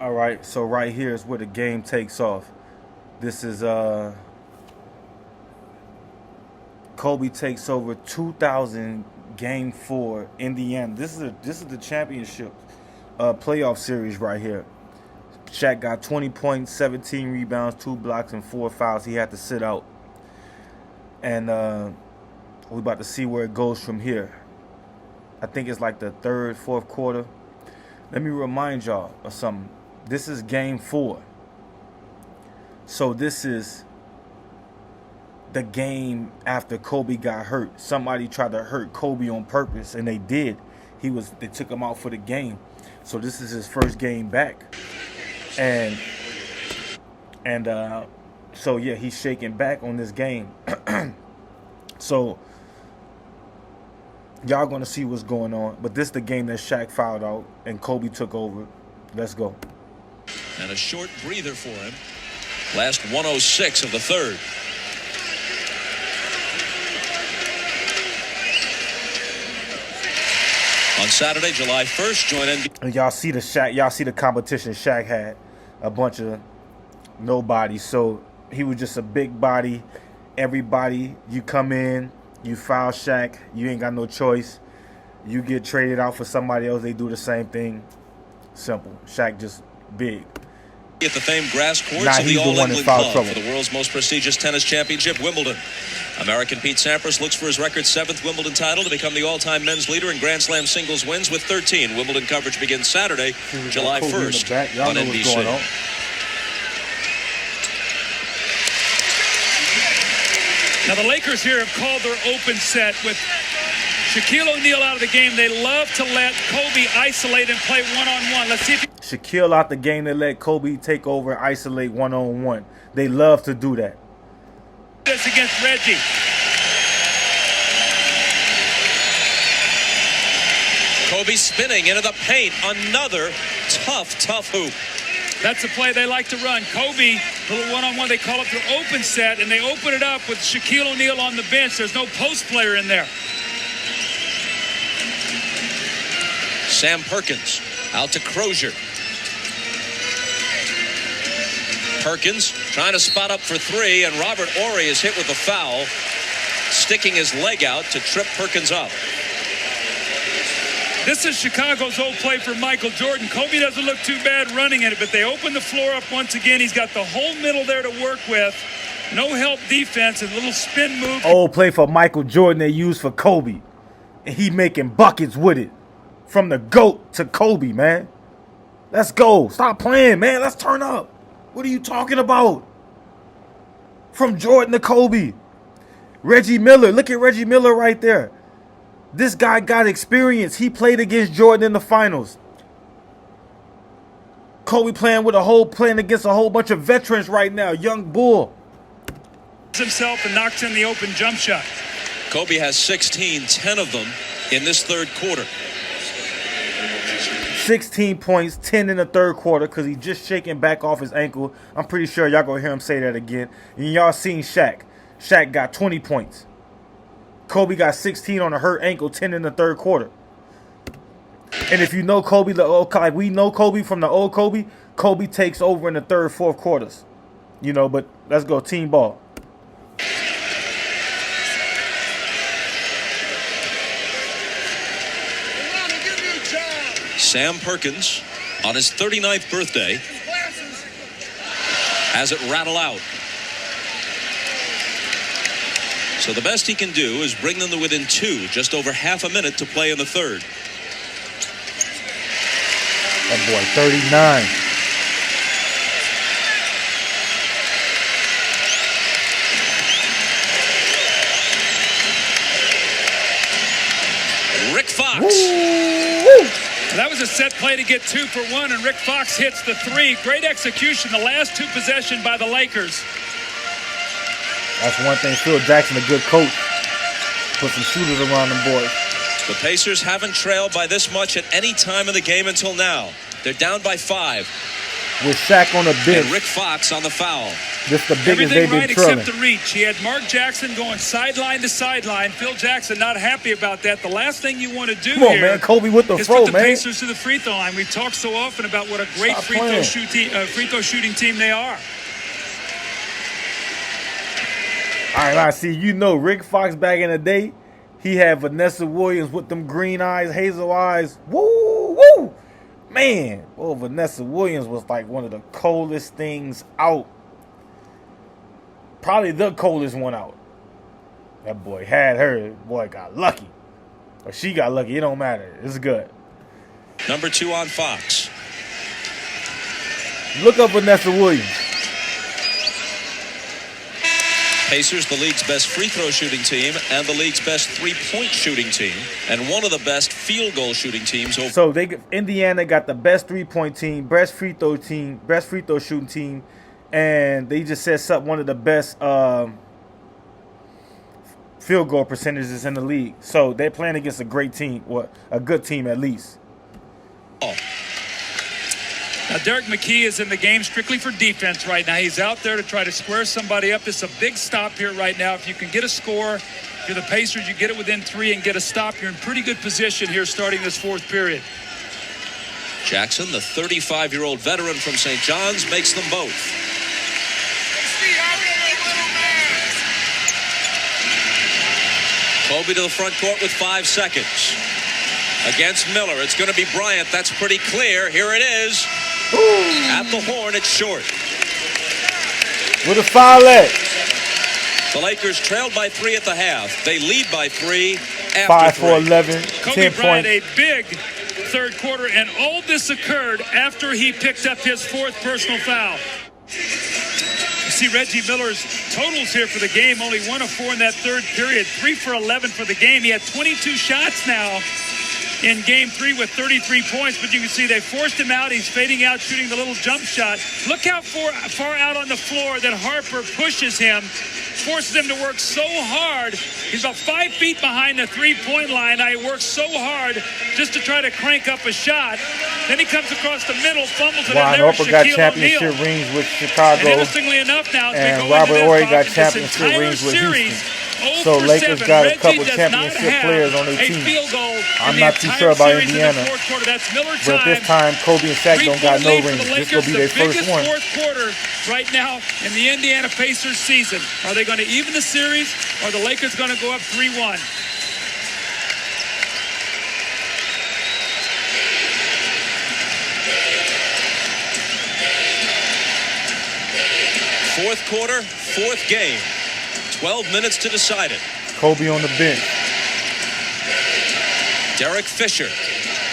All right, so right here is where the game takes off. This is Kobe takes over 2000 Game 4, Indiana. This is the championship playoff series right here. Shaq got 20 points, 17 rebounds, 2 blocks, and 4 fouls. He had to sit out. And we're about to see where it goes from here. I think it's like the third, fourth quarter. Let me remind y'all of something. This is Game 4. So this is the game after Kobe got hurt. Somebody tried to hurt Kobe on purpose, and they did. They took him out for the game. So this is his first game back. And so yeah, he's shaking back on this game. So y'all gonna see what's going on. But this is the game that Shaq fouled out and Kobe took over. Let's go. And a short breather for him. Last 106 of the third. On Saturday, July 1st, join NBA. Y'all see the competition Shaq had. A bunch of nobody. So he was just a big body. Everybody, you come in, you foul Shaq, you ain't got no choice. You get traded out for somebody else, they do the same thing. Simple. Shaq just big. At the famed grass courts of the All-England Club for the world's most prestigious tennis championship, Wimbledon. American Pete Sampras looks for his record 7th Wimbledon title to become the all-time men's leader in Grand Slam singles wins with 13. Wimbledon coverage begins Saturday, July 1st on NBC. Now the Lakers here have called their open set with Shaquille O'Neal out of the game. They love to let Kobe isolate and play one-on-one. Let's see if Shaquille out the game, they let Kobe take over and isolate one-on-one. They love to do that. This against Reggie. Kobe spinning into the paint. Another tough hoop. That's the play they like to run. Kobe, little one-on-one, they call it their open set, and they open it up with Shaquille O'Neal on the bench. There's no post player in there. Sam Perkins out to Crozier. Perkins trying to spot up for 3, and Robert Horry is hit with a foul, sticking his leg out to trip Perkins up. This is Chicago's old play for Michael Jordan. Kobe doesn't look too bad running it, but they open the floor up once again. He's got the whole middle there to work with. No help defense, and a little spin move. Old play for Michael Jordan they used for Kobe. And he making buckets with it. From the GOAT to Kobe, man. Let's go. Stop playing, man. Let's turn up. What are you talking about? From Jordan to Kobe. Reggie Miller. Look at Reggie Miller right there. This guy got experience. He played against Jordan in the finals. Kobe playing against a whole bunch of veterans right now. Young bull. Himself and knocks in the open jump shot. Kobe has 16, 10 of them in this third quarter. 16 points, 10 in the third quarter because he's just shaking back off his ankle. I'm pretty sure y'all gonna hear him say that again. And y'all seen Shaq. Shaq got 20 points. Kobe got 16 on a hurt ankle, 10 in the third quarter. And if you know Kobe, like we know Kobe from the old Kobe, Kobe takes over in the third, fourth quarters. You know, but let's go team ball. Sam Perkins, on his 39th birthday, has it rattle out. So the best he can do is bring them to within 2, just over half a minute to play in the third. That boy, 39. Rick Fox. Woo! That was a set play to get 2 for 1, and Rick Fox hits the 3. Great execution the last 2 possessions by the Lakers. That's one thing. Phil Jackson, a good coach. Put some shooters around them boys. The Pacers haven't trailed by this much at any time in the game until now. They're down by 5. with Shaq on the bench. And Rick Fox on the foul. This the biggest they've been trailing. Except the reach. He had Mark Jackson going sideline to sideline. Phil Jackson not happy about that. The last thing you want to do Come on, man. Kobe with the is throw, put the man. Pacers to the free throw line. We've talked so often about what a great free throw shooting team they are. All right, I see. You know, Rick Fox back in the day, he had Vanessa Williams with them green eyes, hazel eyes. Woo, woo. Man, well, Vanessa Williams was like one of the coldest things out. Probably the coldest one out. That boy had her. Boy got lucky. Or she got lucky. It don't matter. It's good. Number 2 on Fox. Look up Vanessa Williams. Pacers, the league's best free throw shooting team and the league's best three-point shooting team, and one of the best field goal shooting teams. So Indiana got the best three-point team, best free throw shooting team, and they just said something, one of the best field goal percentages in the league. So they're playing against a great team, or a good team at least. Now, Derek McKee is in the game strictly for defense right now. He's out there to try to square somebody up. It's a big stop here right now. If you can get a score, if you're the Pacers, you get it within 3 and get a stop. You're in pretty good position here starting this fourth period. Jackson, the 35-year-old veteran from St. John's, makes them both. Kobe to the front court with 5 seconds. Against Miller, it's going to be Bryant. That's pretty clear. Here it is. Ooh. At the horn, it's short. With a foul at. The Lakers trailed by 3 at the half. They lead by 3 after 5 for 11. Kobe Bryant, a big third quarter, and all this occurred after he picked up his 4th personal foul. You see Reggie Miller's totals here for the game. Only 1 of 4 in that third period. 3 for 11 for the game. He had 22 shots now in game 3 with 33 points, but you can see they forced him out. He's fading out, shooting the little jump shot. Look how far out on the floor that Harper pushes him, forces him to work so hard. He's about 5 feet behind the three-point line. He works so hard just to try to crank up a shot. Then he comes across the middle, fumbles it, and there's Harper got Shaquille championship O'Neal. rings with Chicago. And interestingly enough now, and Robert Horry got championship rings with Houston. So Lakers got a couple championship players on their team. I'm not too sure about Indiana, but at this time, Kobe and Shaq don't got no rings. This will be their first one. Fourth quarter right now in the Indiana Pacers season. Are they going to even the series, or are the Lakers going to go up 3-1? Fourth quarter, 4th game. 12 minutes to decide it. Kobe on the bench. Derek Fisher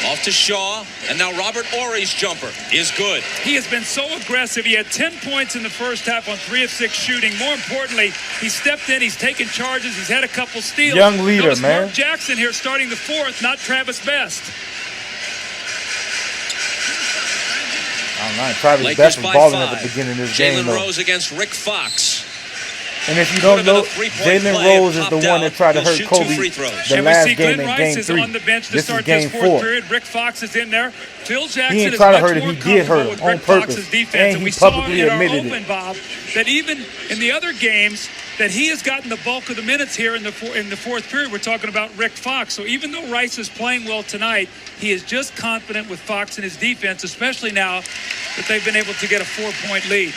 off to Shaw, and now Robert Horry's jumper is good. He has been so aggressive. He had 10 points in the first half on 3 of 6 shooting. More importantly, he stepped in, he's taken charges, he's had a couple steals. Young leader, Notice man. Mark Jackson here starting the 4th, not Travis Best. Travis Best was balling at the beginning of this game, though. Jalen Rose against Rick Fox. And if you don't know, Jalen Rose is the one that tried to hurt Kobe the last game in game 3. On the bench to this start is game this 4. Period. Rick Fox is in there. Phil Jackson He ain't is try to much hurt him. more He did hurt him on Rick purpose. Fox's defense. And we he saw publicly in our admitted open, it. Bob, that even in the other games, that he has gotten the bulk of the minutes here in the 4th period. We're talking about Rick Fox. So even though Rice is playing well tonight, he is just confident with Fox and his defense, especially now that they've been able to get a 4-point lead.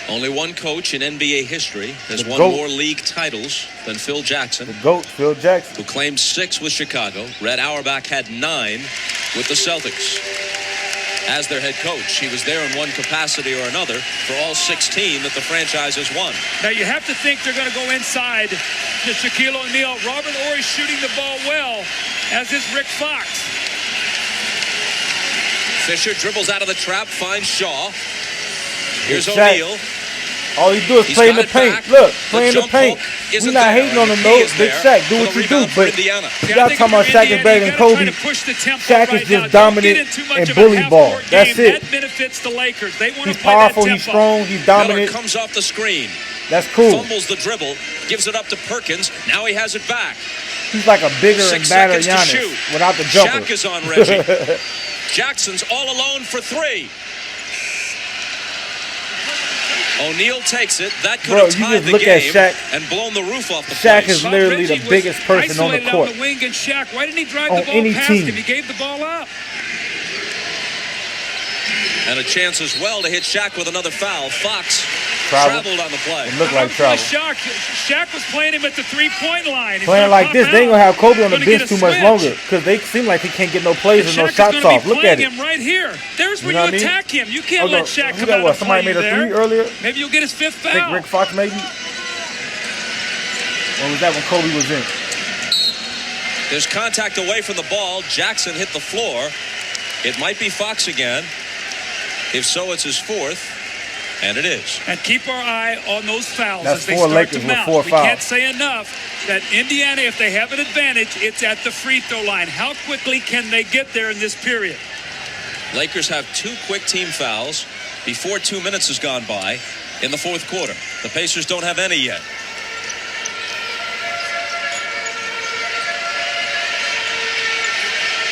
Only one coach in NBA history has won more league titles than Phil Jackson. The GOAT, Phil Jackson. Who claimed 6 with Chicago. Red Auerbach had 9 with the Celtics. As their head coach, he was there in one capacity or another for all 16 that the franchise has won. Now you have to think they're going to go inside to Shaquille O'Neal. Robert Horry shooting the ball well, as is Rick Fox. Fisher dribbles out of the trap, finds Shaw. Here's O'Neal. All he do is play in the paint. Look, play in the paint. We're not hating on him, though. Big Shaq, do what you do. But y'all talking about Shaq is better than Kobe. Shaq is just dominant and bully ball. That's it. That benefits the Lakers. They want He's powerful, he's strong, he's dominant. Miller comes off the screen. That's cool. Fumbles the dribble, gives it up to Perkins. Now he has it back. He's like a bigger and 6 badder seconds to Giannis shoot. without the jumper. SHAQ is on Reggie. Jackson's all alone for 3. O'Neal takes it. That could have tied the game and blown the roof off the SHAQ place. is literally the biggest person on the court. On the wing, and SHAQ, why didn't he drive on the ball any past team. him? He gave the ball up. And a chance as well to hit SHAQ with another foul. Fox traveled on the play. It looked like travel. SHAQ was playing him at the three-point line. Playing like this, they ain't gonna have Kobe on the bench too much longer because they seem like he can't get no plays and no shots off. Look at it. Him right here. There's where you attack him. You can't let SHAQ come out and Somebody made a three earlier. Maybe you'll get his 5th foul. I think Rick Fox maybe. Or was that when Kobe was in? There's contact away from the ball. Jackson hit the floor. It might be Fox again. If so, it's his 4th. And it is. And keep our eye on those fouls That's as they 4 start Lakers to with mount. 4 We fouls. can't say enough that Indiana, if they have an advantage, it's at the free throw line. How quickly can they get there in this period? Lakers have 2 quick team fouls before 2 minutes has gone by in the 4th quarter. The Pacers don't have any yet.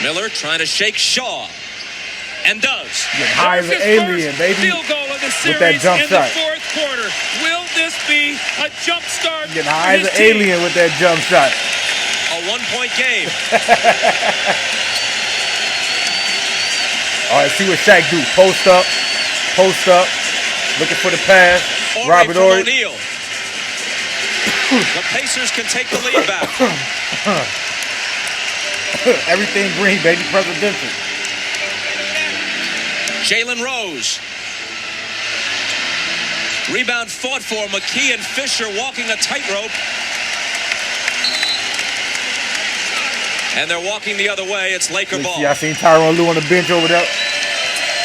Miller trying to shake Shaw. And does. Getting high as an alien, baby. Field goal of the series with that jump in shot. the 4th quarter. Will this be a jump start? Getting high as an alien with that jump shot. A 1-point game. All right, see what SHAQ do. Post up, looking for the pass. Robert Horry. O'Neal. The Pacers can take the lead back. Everything green, baby, presidential. Jalen Rose. Rebound fought for. McKee and Fisher walking a tightrope. And they're walking the other way. It's Laker ball. See, I seen Tyronn Lue on the bench over there.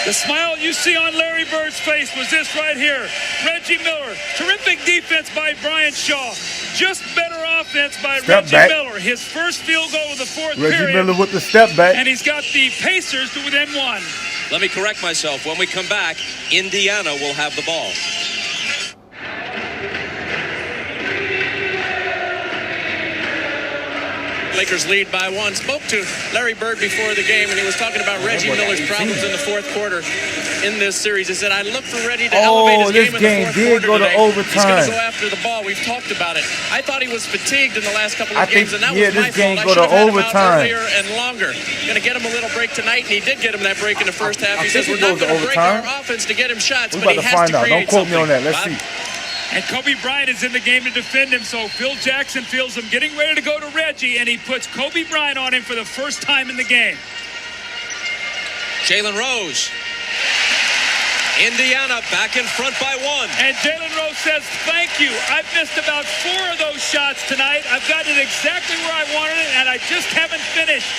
The smile you see on Larry Bird's face was this right here. Reggie Miller. Terrific defense by Brian Shaw. Just better offense by Reggie Miller. His first field goal of the 4th period. Reggie Miller with the step back. And he's got the Pacers to within 1. Let me correct myself. When we come back, Indiana will have the ball. Lakers lead by 1. Spoke to Larry Bird before the game, and he was talking about Reggie Miller's problems in the 4th quarter in this series. He said, I look for Reggie to elevate his game in the 4th quarter go today. to overtime. He's going to go after the ball. We've talked about it. I thought he was fatigued in the last couple of games, and that was my fault. I should have had him out earlier and longer. Going to get him a little break tonight, and he did get him that break in the first half. He says, we're not going to break our offense to get him shots, but he has to create something. Don't quote me on that. Let's see. And Kobe Bryant is in the game to defend him, so Phil Jackson feels him getting ready to go to Reggie, and he puts Kobe Bryant on him for the first time in the game. Jalen Rose. Indiana back in front by 1. And Jalen Rose says, thank you. I've missed about 4 of those shots tonight. I've got it exactly where I wanted it, and I just haven't finished.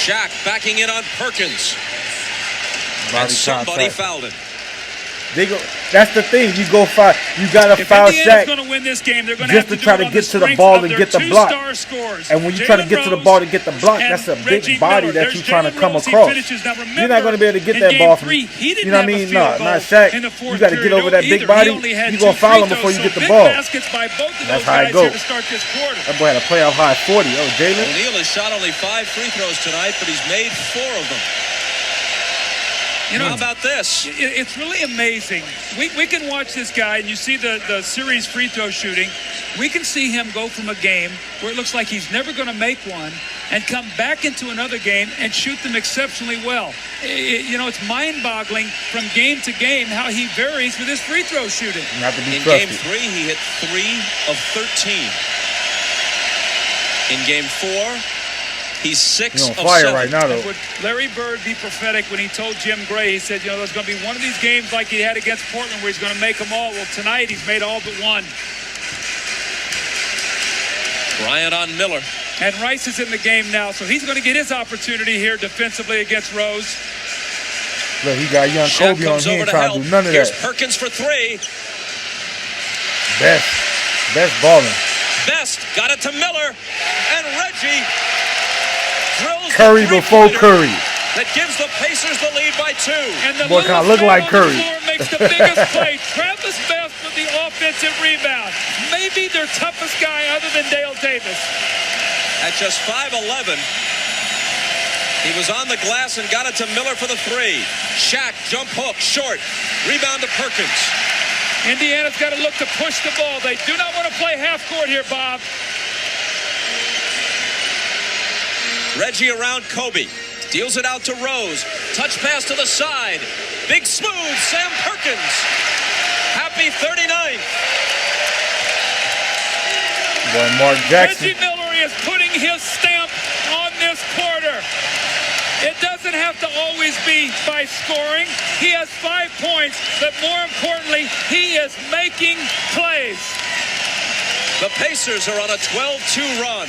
SHAQ backing in on Perkins. And somebody fouled him. That's the thing. You go foul. You got to foul SHAQ going to win this game, they're going just to try to get to the ball and get the block. And when you try to get to the ball to get the block, that's a big body that you're trying to come across. You're not going to be able to get that ball from. You know what I mean? No, not SHAQ. You got to get over that big body. You're going to foul him before you get the ball. That's how it goes. That boy had a playoff high 40. Oh, Jalen. O'Neal has shot only 5 free throws tonight, but he's made 4 of them. You know, how about this? It's really amazing. We can watch this guy, and you see the series free throw shooting. We can see him go from a game where it looks like he's never going to make one and come back into another game and shoot them exceptionally well. It's mind-boggling from game to game how he varies with his free throw shooting. In game 3, he hit 3 of 13. In game 4, he's 6 of 7. Right now, though. Would Larry Bird be prophetic when he told Jim Gray, he said, there's going to be one of these games like he had against Portland where he's going to make them all. Well, tonight he's made all but one. Bryant on Miller. And Rice is in the game now, so he's going to get his opportunity here defensively against Rose. Look, he got young Kobe on. He ain't trying to do none of Here's that. Perkins for 3. Best balling. Best got it to Miller, and Reggie drills Curry before Curry. that gives the Pacers the lead by 2. And the boy kind of look like Curry. Makes the biggest play. Travis Best with the offensive rebound. Maybe their toughest guy other than Dale Davis. At just 5'11", he was on the glass and got it to Miller for the 3. SHAQ, jump hook, short. Rebound to Perkins. Indiana's got to look to push the ball. They do not want to play half court here, Bob. Reggie around Kobe. Deals it out to Rose. Touch pass to the side. Big smooth, Sam Perkins. Happy 39th. Boy, Mark Jackson. Reggie Miller is putting his stamp on this quarter. It doesn't have to always be by scoring. He has 5 points, but more importantly, he is making plays. The Pacers are on a 12-2 run.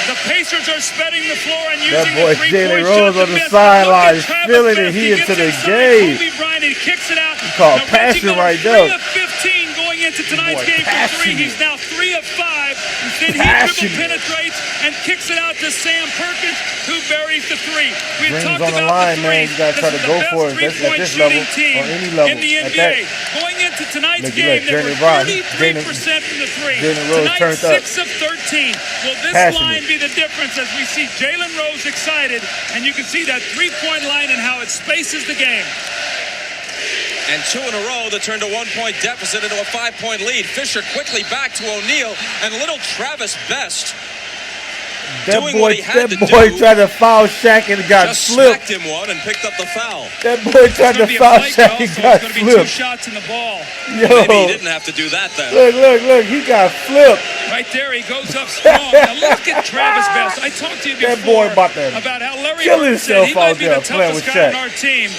The Pacers are spreading the floor and using That boy the Jalen three-point Rose shot on the to miss. sideline, Look at Travis feeling it. Best. He into the gets inside game. Kobe Bryant, he kicks it out. Called Now, passion Reggie Miller, right there. 3 of 15 going into tonight's Boy, game from 3. passionate. He's now 3 of 5. Then he Passionate. dribble penetrates and kicks it out to Sam Perkins, who buries the 3. We Rings talked on the about line, the man. threes. You gotta try This to is go the for best it. That's at three-point this level, shooting team on any level. in the At NBA. that. Going into tonight's Look, game, they Jeremy were Brown. 33% from the 3. Jalen Rose Tonight, turned up. 6 of 13. Will this Passionate. line be the difference as we see Jalen Rose excited, and you can see that three-point line and how it spaces the game. And 2 in a row that turned a 1-point deficit into a 5-point lead. Fisher quickly back to O'Neal, and little Travis Best That doing what boy, he had to boy do. tried to foul SHAQ and got Just flipped. smacked him one and picked up the foul. That boy tried to It's foul going to be a SHAQ fight, and also. got It's going to be 2 flipped. shots in the ball. Yo, Maybe he didn't have to do that then. look, he got flipped. Right there, he goes up strong. Now look at Travis Best. I talked to you before That boy about to how Larry kill Bird said himself he might out be there the playing toughest with guy on SHAQ. our team.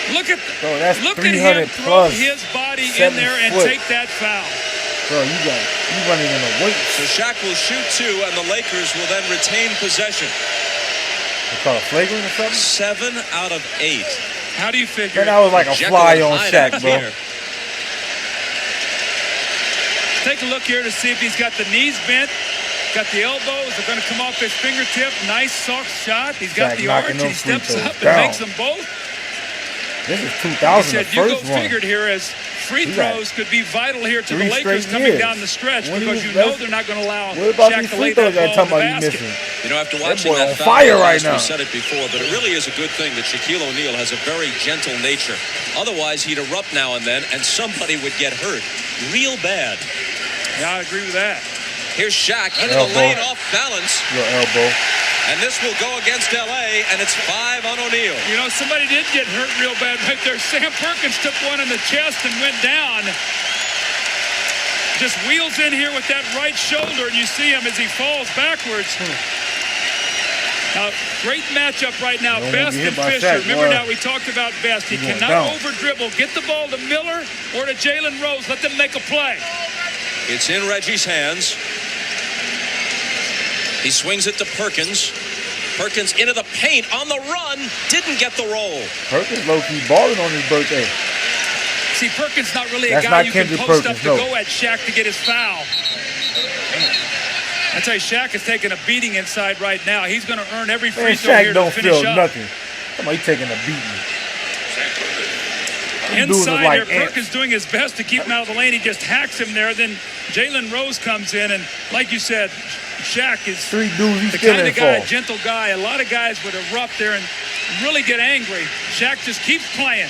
Bro, that's Look at 300 him throw plus, his body in 7 there and foot. take that foul. Bro, you running in a weight. So SHAQ will shoot 2, and the Lakers will then retain possession. They call it flagrant or something? 7 out of 8. How do you figure? Man, that was like a Jekyll fly and on Hyde SHAQ, out bro. here. Take a look here to see if he's got the knees bent, got the elbows. They're going to come off his fingertip. Nice soft shot. He's got SHAQ the knocking arch. them He free steps throws up and down. makes them both. This is He 2000, said, the you go first one. figured here as free He got throws could be vital here to 3 the Lakers straight coming years. down the stretch When he because was you know best- they're not going to allow What about Shaq these to free lay throws that y'all ball in talking the about you basket. missing? You know, after That watching boy that on foul, fire I right realized now. we said it before, but it really is a good thing that Shaquille O'Neal has a very gentle nature. Otherwise, he'd erupt now and then, and somebody would get hurt real bad. Yeah, I agree with that. Here's SHAQ into Elbow. the lane off balance, Your elbow. and this will go against L.A., and it's 5 on O'Neal. You know, somebody did get hurt real bad right there. Sam Perkins took one in the chest and went down. Just wheels in here with that right shoulder, and you see him as he falls backwards. Now, great matchup right now. Don't Best get hit and by Fisher. SHAQ, Remember boy. now, we talked about Best. He He going cannot down. over-dribble. Get the ball to Miller or to Jalen Rose. Let them make a play. It's in Reggie's hands. He swings it to Perkins. Perkins into the paint on the run. Didn't get the roll. Perkins low-key balling on his birthday. See, Perkins not really a That's guy not you can Kendrick post Perkins, up to no. go at Shaq to get his foul. I tell you, Shaq is taking a beating inside right now. He's going to earn every free Man, throw SHAQ here to don't finish feel up. nothing. Somebody taking a beating. Them dudes Inside are like there, ants. Perkins doing his best to keep him out of the lane. He just hacks him there. Then Jalen Rose comes in, and like you said, Shaq is 3 dudes, he's the still kind in of guy, for. gentle guy. A lot of guys would erupt there and really get angry. Shaq just keeps playing.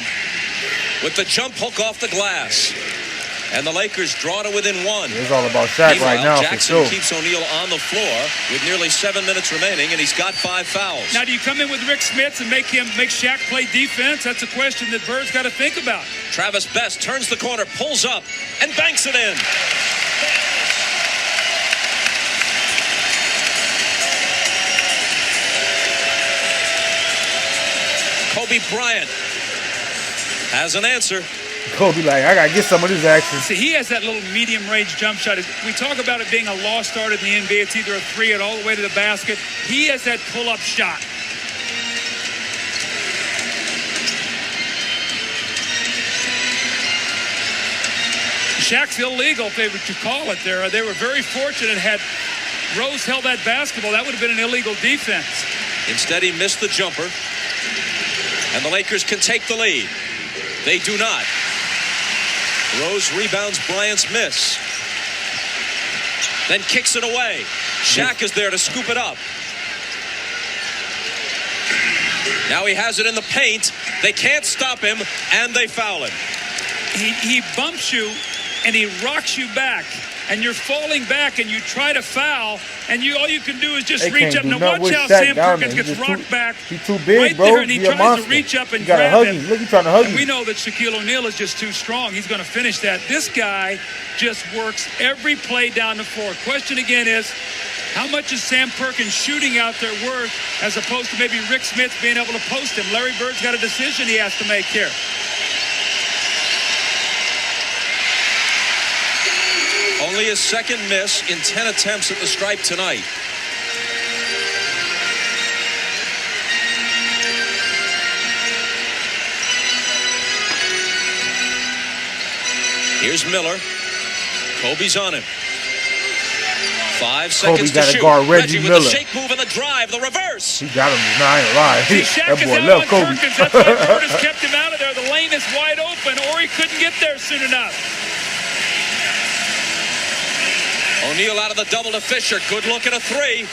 With the jump hook off the glass. And the Lakers draw to within 1. It's all about SHAQ Meanwhile, right now, for Jackson sure. keeps O'Neal on the floor with nearly 7 minutes remaining, and he's got 5 fouls. Now, do you come in with Rick Smits and make Shaq play defense? That's a question that Bird's got to think about. Travis Best turns the corner, pulls up, and banks it in. Kobe Bryant has an answer. Kobe like, I got to get some of this action. See, he has that little medium-range jump shot. We talk about it being a lost art in the NBA. It's either a 3 or all the way to the basket. He has that pull-up shot. Shaq's illegal, if they would call it there. They were very fortunate, had Rose held that basketball, that would have been an illegal defense. Instead, he missed the jumper. And the Lakers can take the lead. They do not. Rose rebounds Bryant's miss. Then kicks it away. SHAQ is there to scoop it up. Now he has it in the paint. They can't stop him, and they foul him. He bumps you, and he rocks you back. And you're falling back, and you try to foul, and all you can do is just reach up. Now watch how Sam Perkins gets rocked back. He's too big, right bro. there, and he tries to reach up and grab him. Look, he's trying to hug you. We know that Shaquille O'Neal is just too strong. He's going to finish that. This guy just works every play down the floor. Question again is, how much is Sam Perkins shooting out there worth as opposed to maybe Rick Smith being able to post him? Larry Bird's got a decision he has to make here. Only his second miss in 10 attempts at the stripe tonight. Here's Miller. Kobe's on him. 5 seconds to shoot. Guard Reggie with Miller. the shake move and the drive, the reverse. He got him. Nah, I ain't lying. That boy left Kobe. Perkins. That's why Bird has kept him out of there. The lane is wide open, or he couldn't get there soon enough. O'Neal out of the double to Fisher. Good look at a three.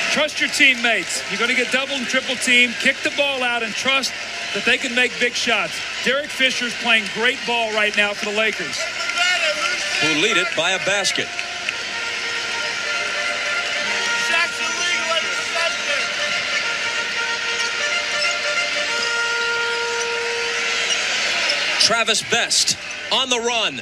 Trust your teammates. You're going to get double and triple team. Kick the ball out and trust that they can make big shots. Derek Fisher's playing great ball right now for the Lakers, who lead it by a basket. Travis Best on the run.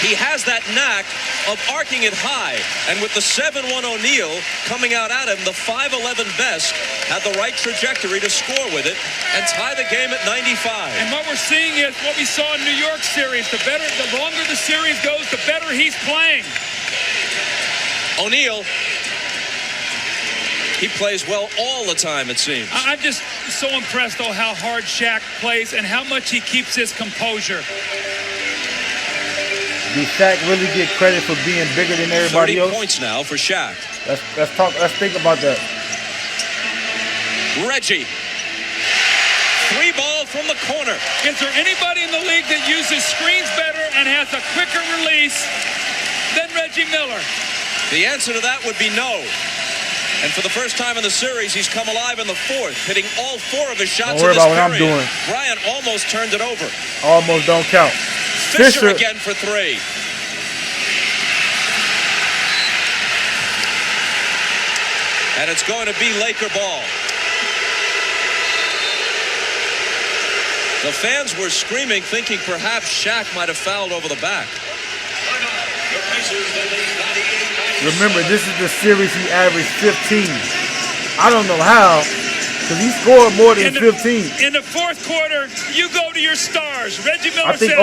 He has that knack of arcing it high. And with the 7-1 O'Neal coming out at him, the 5'11 Best had the right trajectory to score with it and tie the game at 95. And what we're seeing is what we saw in New York series. The longer the series goes, the better he's playing. O'Neal, he plays well all the time, it seems. I'm just so impressed, though, how hard SHAQ plays and how much he keeps his composure. Does SHAQ really get credit for being bigger than everybody 30 else? Points now for SHAQ. Let's think about that. Reggie. 3 ball from the corner. Is there anybody in the league that uses screens better and has a quicker release than Reggie Miller? The answer to that would be no. And for the first time in the series, he's come alive in the fourth, hitting all 4 of his shots in this period. Don't worry about what I'm doing. Bryant almost turned it over. Almost don't count. Fisher again for 3. And it's going to be Laker ball. The fans were screaming, thinking perhaps SHAQ might have fouled over the back. Remember, this is the series he averaged 15. I don't know how, because he scored more than 15. In the fourth quarter, you go to your stars. Reggie Miller I think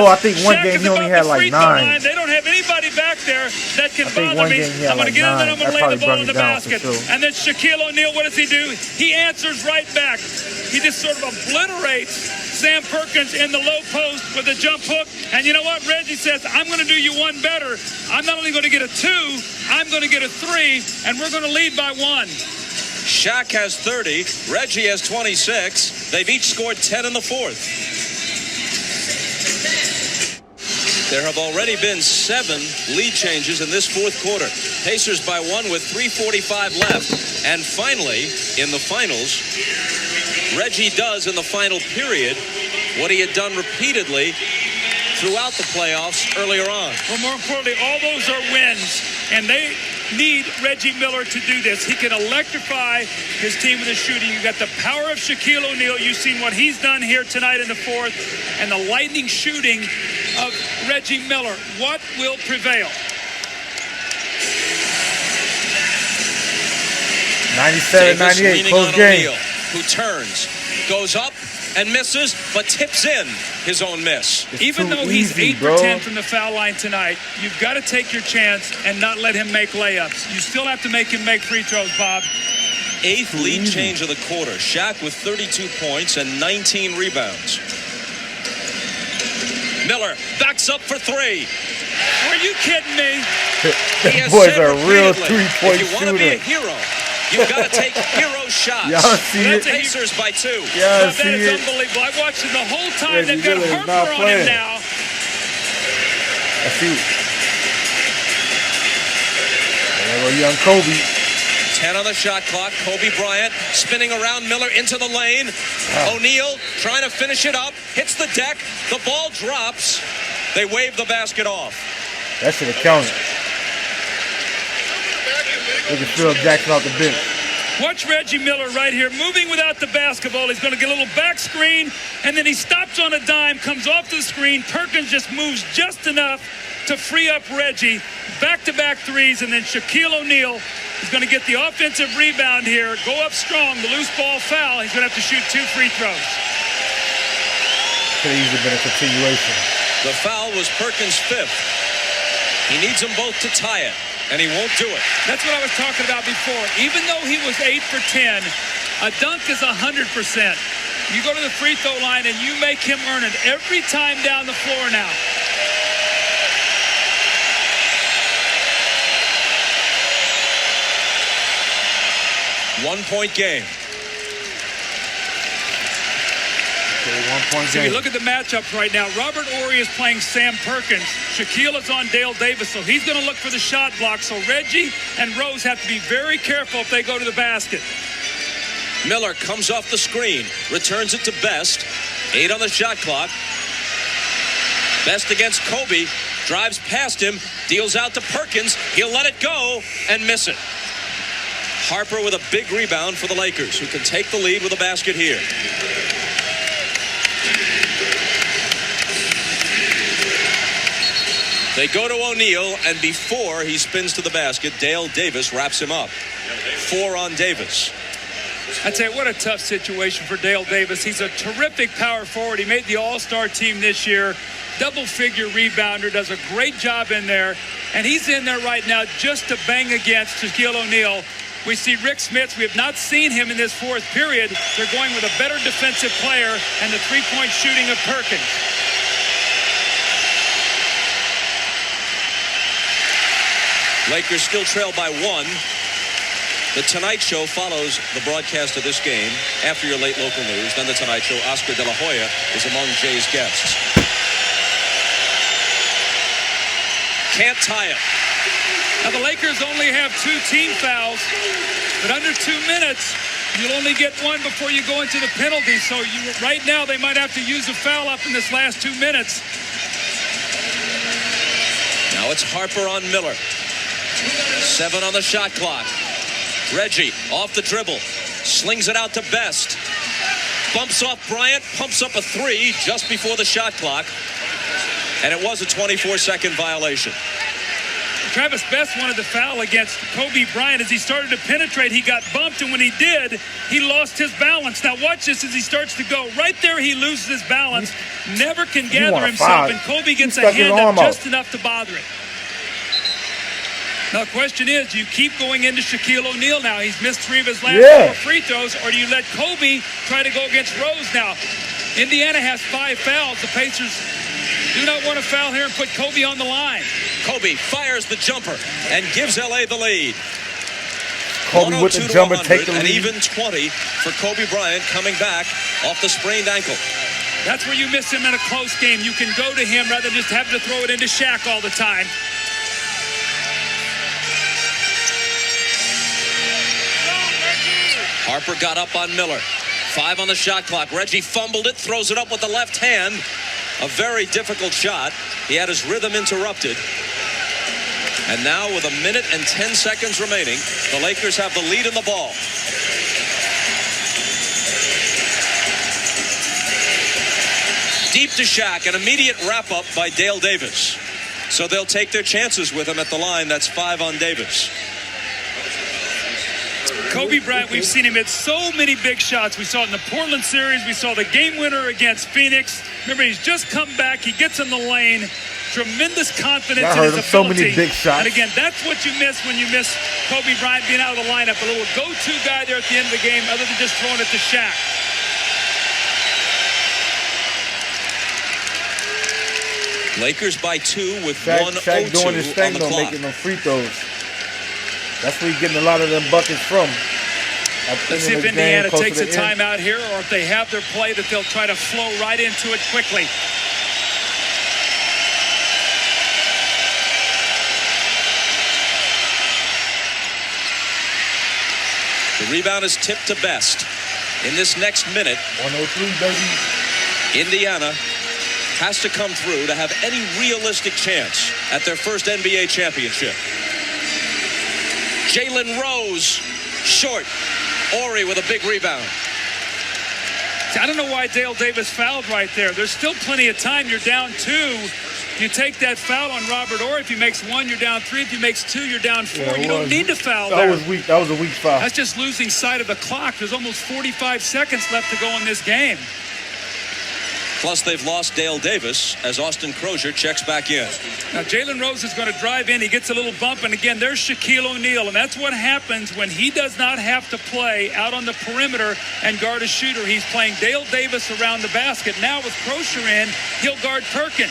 one SHAQ game he only had like 9. They don't have anybody back there that can bother me. I'm going to get in and I'm going to lay the ball in the basket. Sure. And then Shaquille O'Neal, what does he do? He answers right back. He just sort of obliterates Sam Perkins in the low post with a jump hook. And you know what? Reggie says, I'm going to do you one better. I'm not only going to get a 2, I'm going to get a 3, and we're going to lead by 1. SHAQ has 30. Reggie has 26. They've each scored 10 in the fourth. There have already been 7 lead changes in this fourth quarter. Pacers by 1 with 3:45 left. And finally, in the finals, Reggie does in the final period what he had done repeatedly throughout the playoffs earlier on. Well, more importantly, all those are wins, and they need Reggie Miller to do this. He can electrify his team with his shooting. You've got the power of Shaquille O'Neal. You've seen what he's done here tonight in the fourth, and the lightning shooting of Reggie Miller. What will prevail? 97-98, close game. O'Neal, who turns, goes up, and misses, but tips in his own miss. Even though he's 8 for 10 from the foul line tonight, you've got to take your chance and not let him make layups. You still have to make him make free throws, Bob. 8th lead change of the quarter. SHAQ with 32 points and 19 rebounds. Miller backs up for 3. Are you kidding me? That boy's a real three-point shooter. If you want to be a hero, you've got to take hero shots. Y'all see it? Pacers by 2. Y'all that see is it? unbelievable. I watched him the whole time. They've got Reggie Miller is Harper not on him playing. now. I see. There go young Kobe. 10 on the shot clock. Kobe Bryant spinning around Miller into the lane. O'Neal trying to finish it up. Hits the deck. The ball drops. They wave the basket off. That should have counted. Look at Phil Jackson off the bench. Watch Reggie Miller right here, moving without the basketball. He's going to get a little back screen, and then he stops on a dime, comes off the screen. Perkins just moves just enough to free up Reggie. Back-to-back threes, and then Shaquille O'Neal is going to get the offensive rebound here, go up strong, the loose ball foul. He's going to have to shoot 2 free throws. Could have easily been a continuation. The foul was Perkins' 5th. He needs them both to tie it, and he won't do it. That's what I was talking about before. Even though he was 8 for 10, a dunk is 100%. You go to the free throw line, and you make him earn it every time down the floor now. One-point game. So you look at the matchups right now. Robert Horry is playing Sam Perkins. Shaquille is on Dale Davis, so he's going to look for the shot block. So Reggie and Rose have to be very careful if they go to the basket. Miller comes off the screen, returns it to Best. 8 on the shot clock. Best against Kobe, drives past him, deals out to Perkins. He'll let it go and miss it. Harper with a big rebound for the Lakers, who can take the lead with a basket here. They go to O'Neal, and before he spins to the basket, Dale Davis wraps him up. 4 on Davis. I'd say what a tough situation for Dale Davis. He's a terrific power forward. He made the All-Star team this year. Double-figure rebounder, does a great job in there. And he's in there right now just to bang against Shaquille O'Neal. We see Rick Smits. We have not seen him in this 4th period. They're going with a better defensive player and the three-point shooting of Perkins. Lakers still trail by 1. The Tonight Show follows the broadcast of this game after your late local news. Then the Tonight Show, Oscar De La Hoya is among Jay's guests. Can't tie it. Now the Lakers only have 2 team fouls, but under 2 minutes, you'll only get 1 before you go into the penalty. So right now they might have to use a foul up in this last 2 minutes. Now it's Harper on Miller. 7 on the shot clock. Reggie off the dribble. Slings it out to Best. Bumps off Bryant. Pumps up a 3 just before the shot clock. And it was a 24-second violation. Travis Best wanted the foul against Kobe Bryant. As he started to penetrate, he got bumped, and when he did, he lost his balance. Now watch this as he starts to go. Right there, he loses his balance, never can gather himself, and Kobe gets a hand up just enough to bother it. Now the question is, do you keep going into Shaquille O'Neal now? He's missed 3 of his last 4 free throws, or do you let Kobe try to go against Rose now? Indiana has 5 fouls. The Pacers do not want to foul here and put Kobe on the line. Kobe fires the jumper and gives LA the lead. Kobe with the jumper, take the lead. And even 20 for Kobe Bryant coming back off the sprained ankle. That's where you miss him in a close game. You can go to him rather than just have to throw it into Shaq all the time. Harper got up on Miller. 5 on the shot clock. Reggie fumbled it, throws it up with the left hand. A very difficult shot. He had his rhythm interrupted. And now with 1 minute and 10 seconds remaining, the Lakers have the lead in the ball. Deep to Shaq, an immediate wrap-up by Dale Davis. So they'll take their chances with him at the line. That's 5 on Davis. Kobe Bryant, we've seen him hit so many big shots. We saw it in the Portland series. We saw the game winner against Phoenix. Remember, he's just come back. He gets in the lane. Tremendous confidence in his ability. So many big shots. And again, that's what you miss when you miss Kobe Bryant being out of the lineup. A little go-to guy there at the end of the game other than just throwing it to Shaq. Lakers by 2 with SHAQ doing his 1:02 thing, on the though, clock. making them free throws. That's where he's getting a lot of them buckets from. Let's see if Indiana takes a timeout here, or if they have their play that they'll try to flow right into it quickly. The rebound is tipped to Best. In this next minute, 103, baby. Indiana has to come through to have any realistic chance at their first NBA championship. Jalen Rose, short. Ori with a big rebound. See, I don't know why Dale Davis fouled right there. There's still plenty of time. You're down 2. You take that foul on Robert Ori. If he makes 1, you're down 3. If he makes 2, you're down 4. Yeah, you don't need to foul that there. Was weak. That was a weak foul. That's just losing sight of the clock. There's almost 45 seconds left to go in this game. Plus, they've lost Dale Davis as Austin Crozier checks back in. Now, Jalen Rose is going to drive in. He gets a little bump. And again, there's Shaquille O'Neal. And that's what happens when he does not have to play out on the perimeter and guard a shooter. He's playing Dale Davis around the basket. Now with Crozier in, he'll guard Perkins.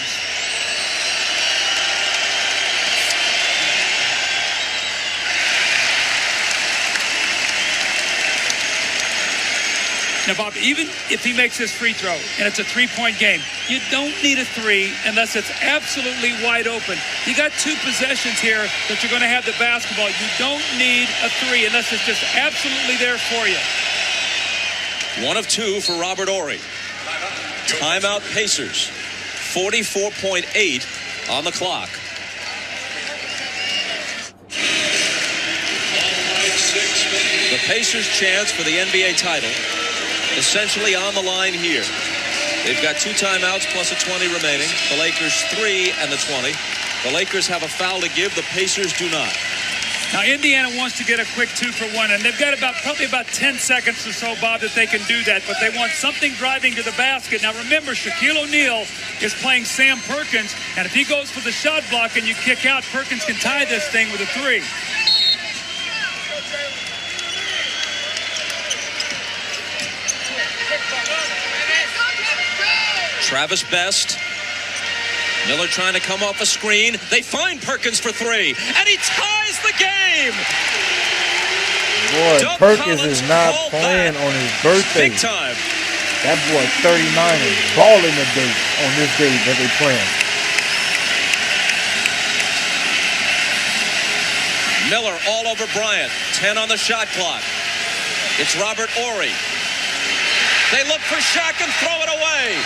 Now, Bob, even if he makes his free throw and it's a three-point game, you don't need a 3 unless it's absolutely wide open. You got 2 possessions here that you're going to have the basketball. You don't need a 3 unless it's just absolutely there for you. 1 of 2 for Robert Ori. Timeout Pacers. 44.8 on the clock. The Pacers' chance for the NBA title essentially on the line here. They've got 2 timeouts plus a 20 remaining. The Lakers 3 and the 20. The Lakers have a foul to give. The Pacers do not. Now, Indiana wants to get a quick 2-for-1, and they've got probably about 10 seconds or so, Bob, that they can do that. But they want something driving to the basket. Now, remember, Shaquille O'Neal is playing Sam Perkins, and if he goes for the shot block and you kick out, Perkins can tie this thing with a 3. Travis Best. Miller trying to come off a screen. They find Perkins for 3, and he ties the game. Boy, Doug Perkins Collins is not playing on his birthday. Big time. That boy, 39, is balling the day on this day that they playing. Miller all over Bryant. 10 on the shot clock. It's Robert Ori. They look for SHAQ and throw it away.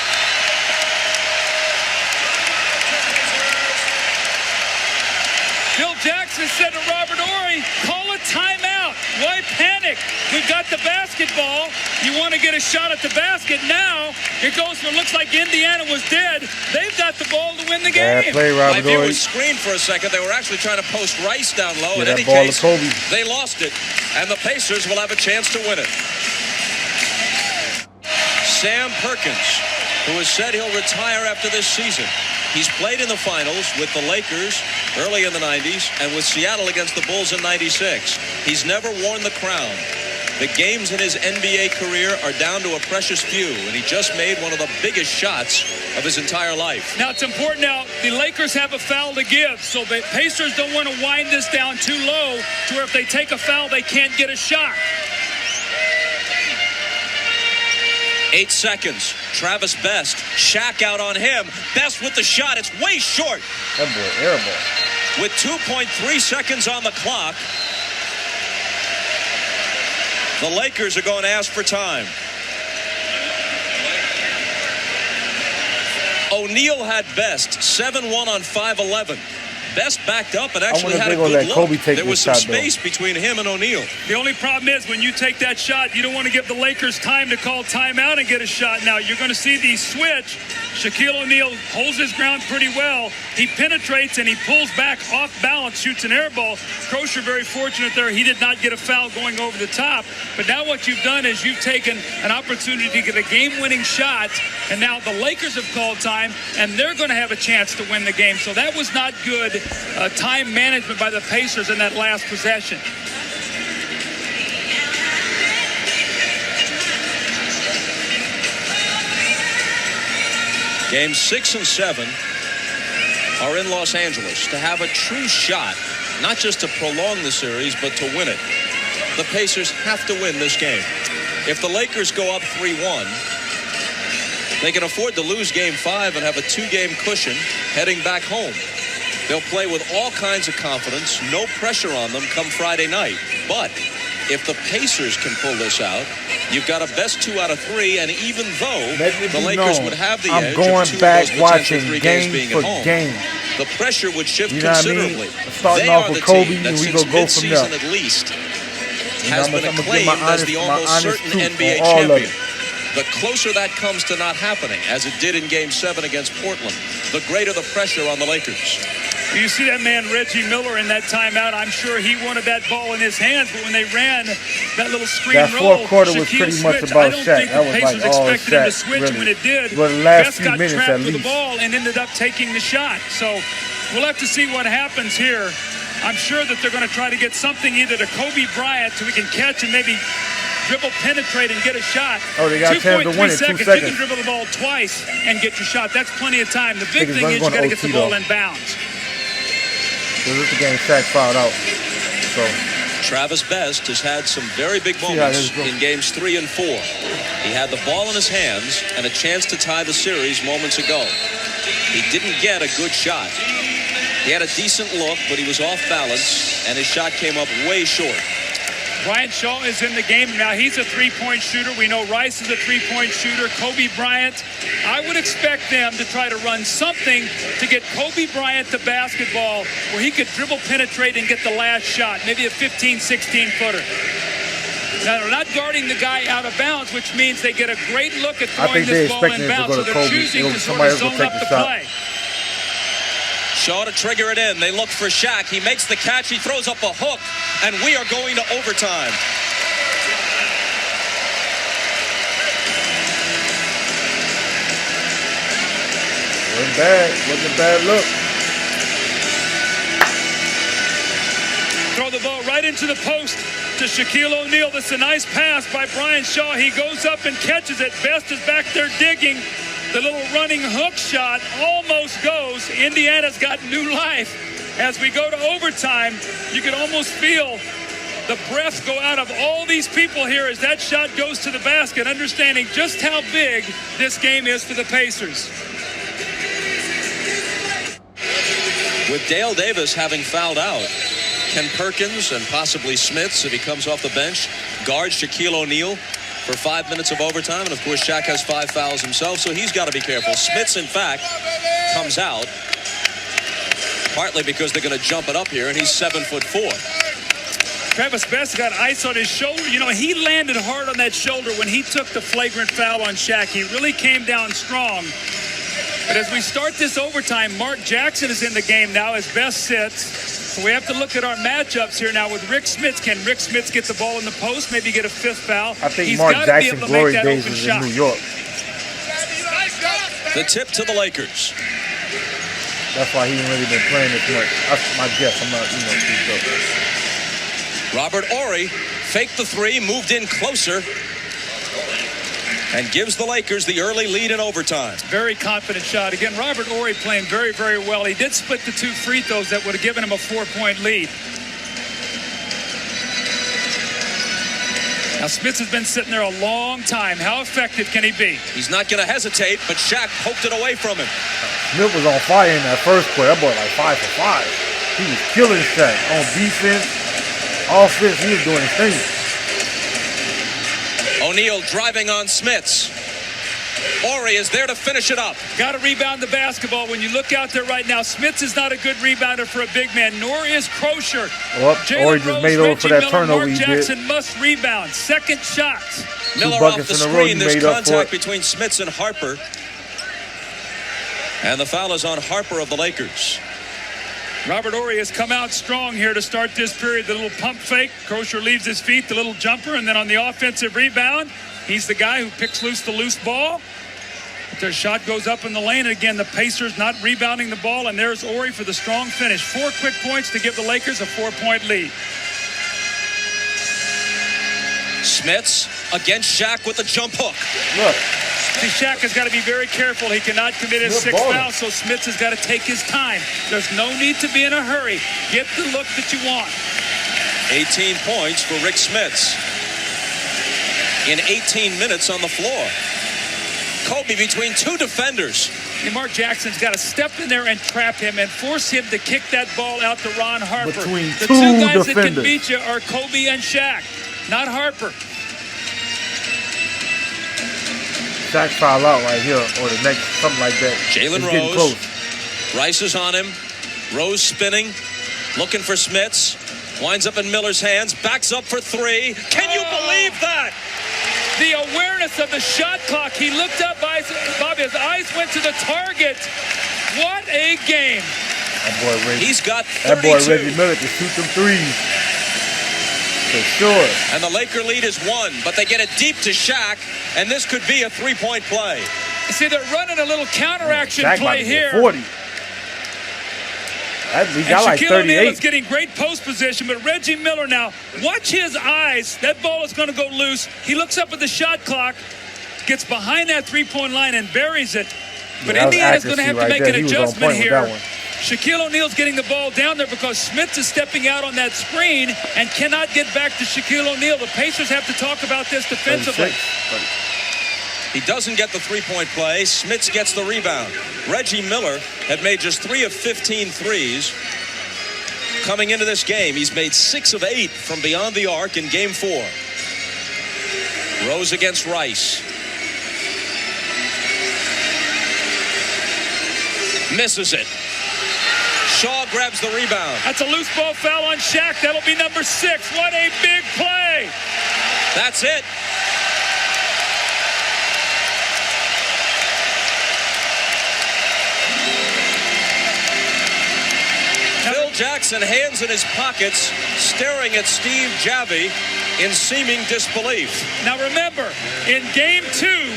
Phil Jackson said to Robert Ori, call a timeout. Why panic? We've got the basketball. You want to get a shot at the basket. Now, it goes for, looks like Indiana was dead. They've got the ball to win the game. Bad play, Robert My view Ori. was screened for a second. They were actually trying to post Rice down low. In that any ball case, to Kobe. they lost it, and the Pacers will have a chance to win it. Sam Perkins, who has said he'll retire after this season. He's played in the finals with the Lakers early in the 90s and with Seattle against the Bulls in 96. He's never worn the crown. The games in his NBA career are down to a precious few, and he just made one of the biggest shots of his entire life. Now, it's important now, the Lakers have a foul to give, so the Pacers don't want to wind this down too low to where if they take a foul, they can't get a shot. 8 seconds. Travis Best. SHAQ out on him. Best with the shot. It's way short. That boy, air ball. With 2.3 seconds on the clock, the Lakers are going to ask for time. O'Neal had Best 7-1 on 5-11. Best backed up and actually had a good look. There was some space between him and O'Neal. The only problem is when you take that shot, you don't want to give the Lakers time to call timeout and get a shot. Now, you're going to see the switch. Shaquille O'Neal holds his ground pretty well. He penetrates and he pulls back off balance, shoots an air ball. Crozier very fortunate there. He did not get a foul going over the top. But now what you've done is you've taken an opportunity to get a game-winning shot, and now the Lakers have called time, and they're going to have a chance to win the game. So that was not good time management by the Pacers in that last possession. Games 6 and 7 are in Los Angeles to have a true shot, not just to prolong the series, but to win it, the Pacers have to win this game. If the Lakers go up 3-1, they can afford to lose Game 5 and have a 2-game cushion heading back home. They'll play with all kinds of confidence, no pressure on them come Friday night. But if the Pacers can pull this out, you've got a best 2 out of 3, and even though the Lakers would have the edge, I'm going back watching game for game. The pressure would shift you know considerably. Starting off with Kobe, and we gonna go from there. At least has been acclaimed as the almost certain NBA champion. The closer that comes to not happening, as it did in Game 7 against Portland, the greater the pressure on the Lakers. You see that man Reggie Miller in that timeout. I'm sure he wanted that ball in his hands, but when they ran that little screen that roll, fourth quarter was pretty much about Shaq. I don't think the Pacers expected him to switch, and when it did, the last Best few got minutes trapped at with least. the ball and ended up taking the shot. So we'll have to see what happens here. I'm sure that they're going to try to get something either to Kobe Bryant so he can catch and maybe dribble, penetrate, and get a shot. Oh, they got a chance to win it. 2 seconds. seconds. You can dribble the ball twice and get your shot. That's plenty of time. The big thing is you got to get the ball in bounds. This is the game Shaq fouled out. So Travis Best has had some very big moments in Games 3 and 4. He had the ball in his hands and a chance to tie the series moments ago. He didn't get a good shot. He had a decent look, but he was off balance, and his shot came up way short. Bryant Shaw is in the game now. He's a three-point shooter. We know Rice is a three-point shooter. Kobe Bryant, I would expect them to try to run something to get Kobe Bryant the basketball where he could dribble, penetrate, and get the last shot, maybe a 15, 16-footer. Now, they're not guarding the guy out of bounds, which means they get a great look at throwing this ball in bounds. So they're choosing to sort of zone up the play. Shaw to trigger it in. They look for Shaq. He makes the catch. He throws up a hook, and we are going to overtime. Wasn't a bad look. Throw the ball right into the post to Shaquille O'Neal. That's a nice pass by Brian Shaw. He goes up and catches it. Best is back there digging. The little running hook shot almost goes. Indiana's got new life. As we go to overtime, you can almost feel the breath go out of all these people here as that shot goes to the basket, understanding just how big this game is for the Pacers. With Dale Davis having fouled out, Ken Perkins and possibly Smits, if he comes off the bench, guards Shaquille O'Neal for 5 minutes of overtime. And, of course, Shaq has 5 fouls himself, so he's got to be careful. Smits, in fact, comes out partly because they're going to jump it up here, and he's 7'4". Travis Best got ice on his shoulder. You know, he landed hard on that shoulder when he took the flagrant foul on Shaq. He really came down strong. But as we start this overtime, Mark Jackson is in the game now as Best sits. So we have to look at our matchups here now with Rick Smits. Can Rick Smits get the ball in the post, maybe get a 5th foul? I think Mark Jackson glory days was in New York. The tip to the Lakers. That's why he ain't really been playing this much. That's my guess. I'm not, too sure. Robert Horry faked the 3, moved in closer, and gives the Lakers the early lead in overtime. Very confident shot. Again, Robert Horry playing very, very well. He did split the 2 free throws that would have given him a 4-point lead. Now, Smits has been sitting there a long time. How effective can he be? He's not going to hesitate, but Shaq poked it away from him. Smith was on fire in that first quarter. That boy like 5 for 5. He was killing Shaq on defense, offense. He was doing his thing. O'Neal driving on Smits. Horry is there to finish it up. Got to rebound the basketball. When you look out there right now, Smits is not a good rebounder for a big man, nor is Crozier. Horry just made over for that turnover he did. Mark Jackson must rebound. Second shot. Miller off the screen. There's contact between Smits and Harper. And the foul is on Harper of the Lakers. Robert Horry has come out strong here to start this period. The little pump fake. Crozier leaves his feet, the little jumper, and then on the offensive rebound, he's the guy who picks loose the loose ball. Their shot goes up in the lane. Again, the Pacers not rebounding the ball, and there's Horry for the strong finish. 4 quick points to give the Lakers a 4-point lead. Smits against Shaq with a jump hook. Look, See, Shaq has got to be very careful. He cannot commit his sixth foul, so Smits has got to take his time. There's no need to be in a hurry. Get the look that you want. 18 points for Rick Smits in 18 minutes on the floor. Kobe between two defenders. And Mark Jackson's got to step in there and trap him and force him to kick that ball out to Ron Harper. Between the two two guys defenders that can beat you are Kobe and Shaq, not Harper. Shaq foul out right here, or the next, something like that. Jalen Rose. Rice is on him. Rose spinning, looking for Smits. Winds up in Miller's hands. Backs up for three. Can you believe that? The awareness of the shot clock. He looked up, Bobby, his eyes went to the target. What a game. That boy Reggie. He's got 32. That boy Reggie Miller can shoot them threes. For sure. And the Laker lead is 1, but they get it deep to Shaq, and this could be a three-point play. You see, they're running a little counteraction Shaq play here. 40. He got like 38. O'Neal is getting great post position, but Reggie Miller now, watch his eyes. That ball is going to go loose. He looks up at the shot clock, gets behind that three-point line and buries it. But Indiana's going to have to make an adjustment here. Shaquille O'Neal's getting the ball down there because Smith is stepping out on that screen and cannot get back to Shaquille O'Neal. The Pacers have to talk about this defensively. He doesn't get the three-point play. Smits gets the rebound. Reggie Miller had made just 3 of 15 threes. Coming into this game, he's made 6 of 8 from beyond the arc in Game 4. Rose against Rice. Misses it. Shaw grabs the rebound. That's a loose ball foul on Shaq. That'll be number 6. What a big play. That's it. Phil Jackson, hands in his pockets, staring at Steve Javie in seeming disbelief. Now remember, in Game 2,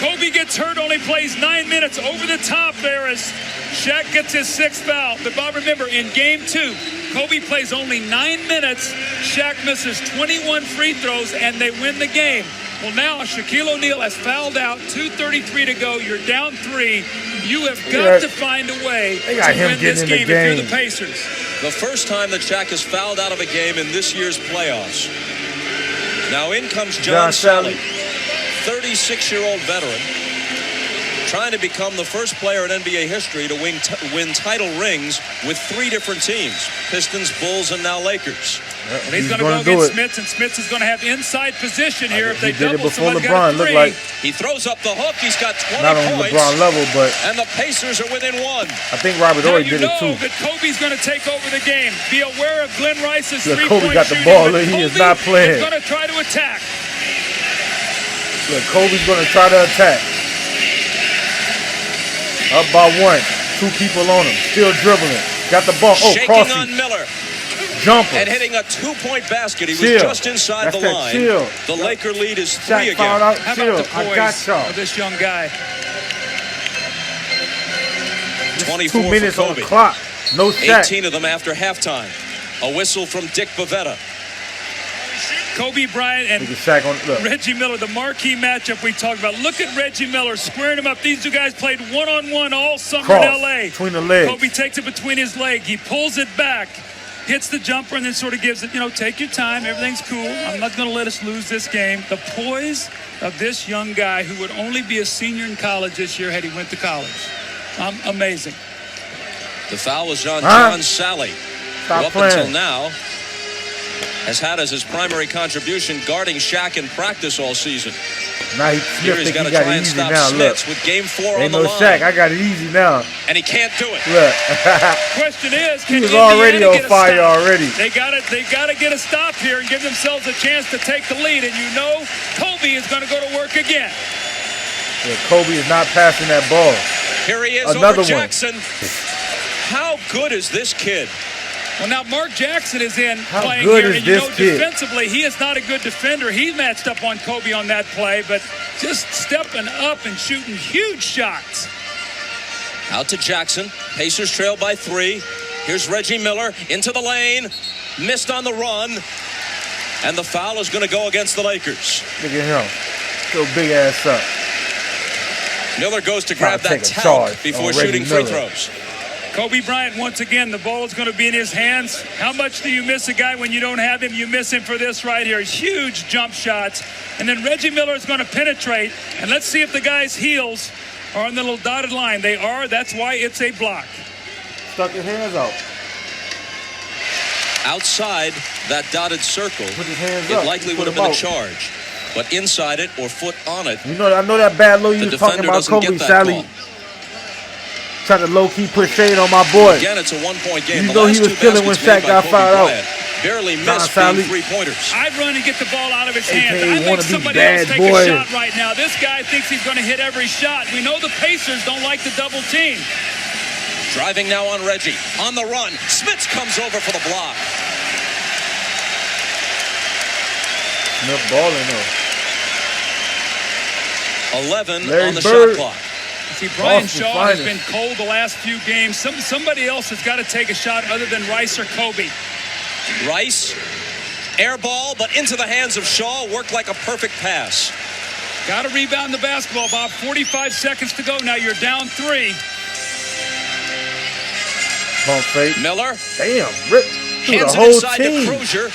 Kobe gets hurt, only plays 9 minutes. Over the top there as Shaq gets his 6th foul. But Bob, remember, in Game 2, Kobe plays only 9 minutes. Shaq misses 21 free throws, and they win the game. Well, now Shaquille O'Neal has fouled out. 2:33 to go. You're down 3. You have got to find a way to win this game if you're the Pacers. The first time that Shaq has fouled out of a game in this year's playoffs. Now in comes John Sally, 36-year-old veteran, trying to become the first player in NBA history to win title rings with 3 different teams: Pistons, Bulls, and now Lakers. And he's going to go against Smits, and Smits is going to have inside position here. If they double, before LeBron, looked like he throws up the hook. He's got 20 not on points. LeBron level, but and the Pacers are within 1. I think Robert Horry did it too. You know that Kobe's going to take over the game. Be aware of Glenn Rice's three-point Kobe got the ball. He is not playing. He's going to try to attack. Look, Kobe's going to try to attack. Up by 1. 2 people on him. Still dribbling. Got the ball. Oh, shaking on Miller. Jumper. And hitting a 2-point basket. He was just inside the line. The Laker lead is 3 again. How about the poise of this young guy? 24 2 minutes for Kobe. on the clock. No Shaq. 18 of them after halftime. A whistle from Dick Bavetta. Kobe Bryant and Reggie Miller, the marquee matchup we talked about. Look at Reggie Miller squaring him up. These 2 guys played one-on-one all summer in L.A. Between the legs. Kobe takes it between his legs. He pulls it back, hits the jumper, and then sort of gives it, take your time. Everything's cool. I'm not going to let us lose this game. The poise of this young guy who would only be a senior in college this year had he went to college. Amazing. The foul was on John Sally, who up playing. until now has had as his primary contribution guarding Shaq in practice all season. Now Here he's got to try and stop Smits with Game 4 on the line. Shaq. I got it easy now. And he can't do it. Look. Question is, can he was Indiana already on get a fire stop? already. They got to get a stop here and give themselves a chance to take the lead. And Kobe is going to go to work again. Yeah, Kobe is not passing that ball. Here he is over Jackson. How good is this kid? Well, now Mark Jackson is in playing good here, is and this kid? Defensively, he is not a good defender. He matched up on Kobe on that play, but just stepping up and shooting huge shots. Out to Jackson. Pacers trail by 3. Here's Reggie Miller into the lane. Missed on the run. And the foul is going to go against the Lakers. Look at him. Still big ass up. Miller goes to grab that talc before shooting free throws. Kobe Bryant, once again, the ball is going to be in his hands. How much do you miss a guy when you don't have him? You miss him for this right here. Huge jump shots. And then Reggie Miller is going to penetrate. And let's see if the guy's heels are on the little dotted line. They are. That's why it's a block. Stuck his hands out. Outside that dotted circle, Put his hands it up. likely would have been a charge. But inside it or foot on it, you know, I know that bad low you was talking about Kobe, Sally. Trying to low-key put shade on my boy. Again, it's a one-point game. You know he was killing when Shaq got fouled out. Barely missed being three-pointers. I'd run and get the ball out of his hands. I'd make somebody else take a shot right now. This guy thinks he's going to hit every shot. We know the Pacers don't like the double team. Driving now on Reggie. On the run. Smits comes over for the block. Smith balling though. 11 Larry on the Bird. shot clock. See, Brian Shaw has been cold the last few games. Somebody else has got to take a shot other than Rice or Kobe. Rice, air ball, but into the hands of Shaw. Worked like a perfect pass. Got to rebound the basketball, Bob. 45 seconds to go. Now you're down 3. Pump fake. Miller. Damn, ripped through the Hands whole inside team. to Crozier.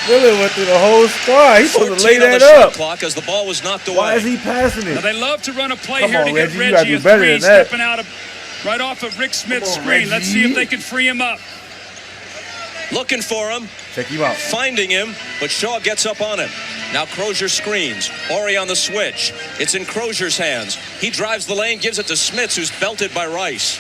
Miller went through the whole squad. He's supposed to lay 14 on the that shot up. clock as the ball was knocked away. Why is he passing it? Now they love to run a play Come here on, to get Reggie, you gotta Reggie do a better 3, than that. stepping out of right off of Rick Smith's Come on, screen. Let's see Reggie. if they can free him up. Looking for him. Check him out. Finding him, but Shaw gets up on him. Now Crozier screens. Ori on the switch. It's in Crozier's hands. He drives the lane, gives it to Smits, who's belted by Rice.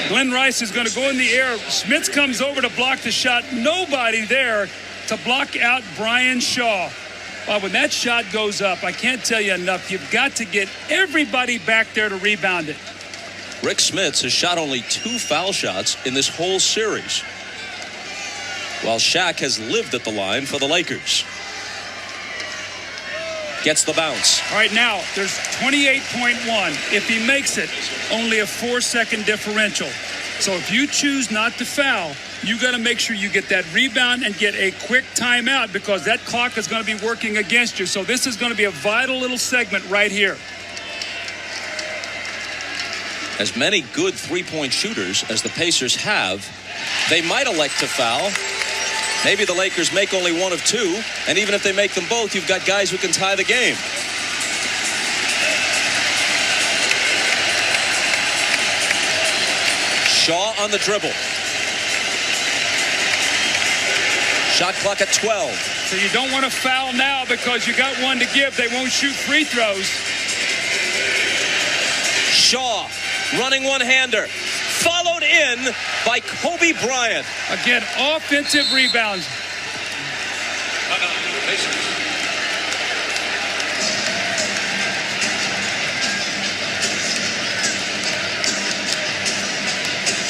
Glenn Rice is going to go in the air. Smits comes over to block the shot. Nobody there to block out Brian Shaw. Well, when that shot goes up, I can't tell you enough. You've got to get everybody back there to rebound it. Rick Smits has shot only 2 foul shots in this whole series, while SHAQ has lived at the line for the Lakers. Gets the bounce. All right, now there's 28.1. If he makes it, only a 4-second differential. So if you choose not to foul, you got to make sure you get that rebound and get a quick timeout, because that clock is going to be working against you. So this is going to be a vital little segment right here. As many good three-point shooters as the Pacers have, they might elect to foul. Maybe the Lakers make only 1 of 2, and even if they make them both, you've got guys who can tie the game. Shaw on the dribble. Shot clock at 12. So you don't want to foul now because you got 1 to give. They won't shoot free throws. Shaw running one-hander. Followed in by Kobe Bryant. Again, offensive rebounds.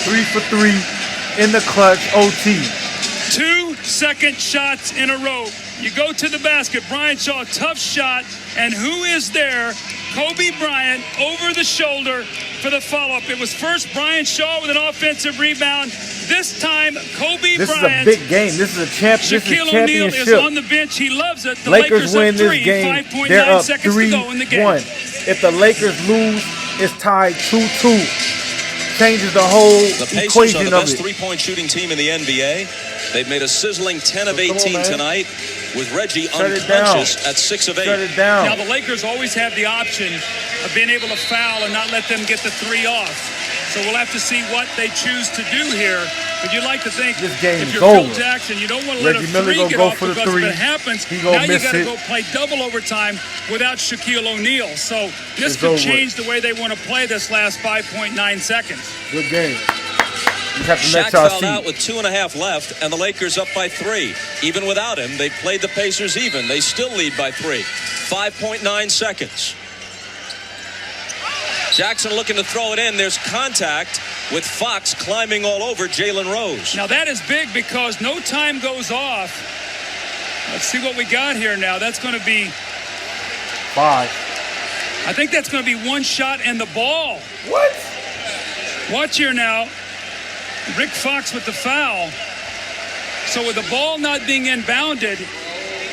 Three for 3 in the clutch OT. 2-second shots in a row. You go to the basket. Brian Shaw, tough shot. And who is there? Kobe Bryant over the shoulder for the follow-up. It was first Brian Shaw with an offensive rebound. This time, Kobe Bryant. This is a big game. This is a championship. Shaquille O'Neal is on the bench. He loves it. The Lakers win up 3, this game. 5.9 They're up seconds to go in the game. 3-1. If the Lakers lose, it's tied 2-2. Changes the whole the Pacers equation are the best of it. Three-point shooting team in the NBA. They've made a sizzling 10 of 18 tonight, with Reggie unconscious at 6 of 8. Shut it down. Now the Lakers always have the option of being able to foul and not let them get the 3 off. So we'll have to see what they choose to do here. But you'd like to think this game if is you're over. Phil Jackson, you don't want to let Reggie a Miller 3 gonna get go off, for the because 3. if it happens, He gonna now you miss got to it. go play double overtime without Shaquille O'Neal. So this It's could over. change the way they want to play this last 5.9 seconds. Good game. You have to Shaq let y'all fouled see. out with 2.5 left, and the Lakers up by 3. Even without him, they played the Pacers even. They still lead by 3. 5.9 seconds. Jackson looking to throw it in. There's contact with Fox climbing all over Jalen Rose. Now that is big because no time goes off. Let's see what we got here now. That's going to be 5. I think that's going to be 1 shot and the ball. What? Watch here now. Rick Fox with the foul. So with the ball not being inbounded,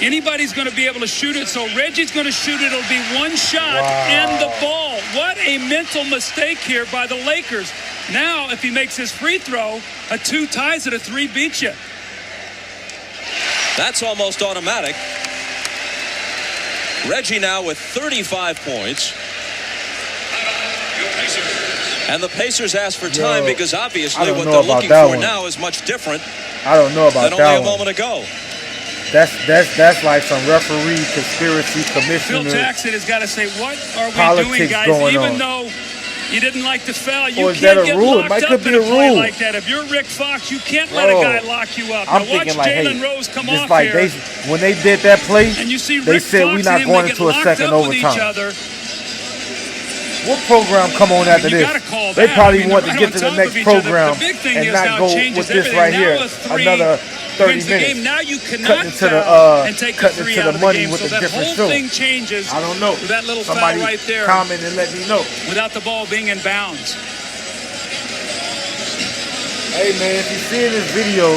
anybody's going to be able to shoot it. So Reggie's going to shoot it. It'll be one shot and the ball. What a mental mistake here by the Lakers. Now, if he makes his free throw, a 2 ties it, a 3 beats you. That's almost automatic. Reggie now with 35 points. And the Pacers ask for time because obviously what they're looking for now is much different I don't know about than that only a moment ago. That's like some referee conspiracy commissioner. Phil Jackson has got to say, what are we doing, guys? Even though you didn't like the foul, you can't get locked up in a play like that. If you're Rick Fox, you can't let a guy lock you up. I'm now watch thinking like, Jalen hey, Rose come just off like here. when they did that play, and you see they Rick said Fox we're not and going they into a get second locked up with each overtime. other. What program come on after this? They probably want to get to the next program and not go with this right here. Another 30 minutes. Now you cutting cannot to foul and take the cutting 3 to out the of the money game. with So a that different whole show. thing changes. I don't know. With that little Somebody foul right there. comment and let me know. Without the ball being in bounds. Hey man, if you're seeing this video,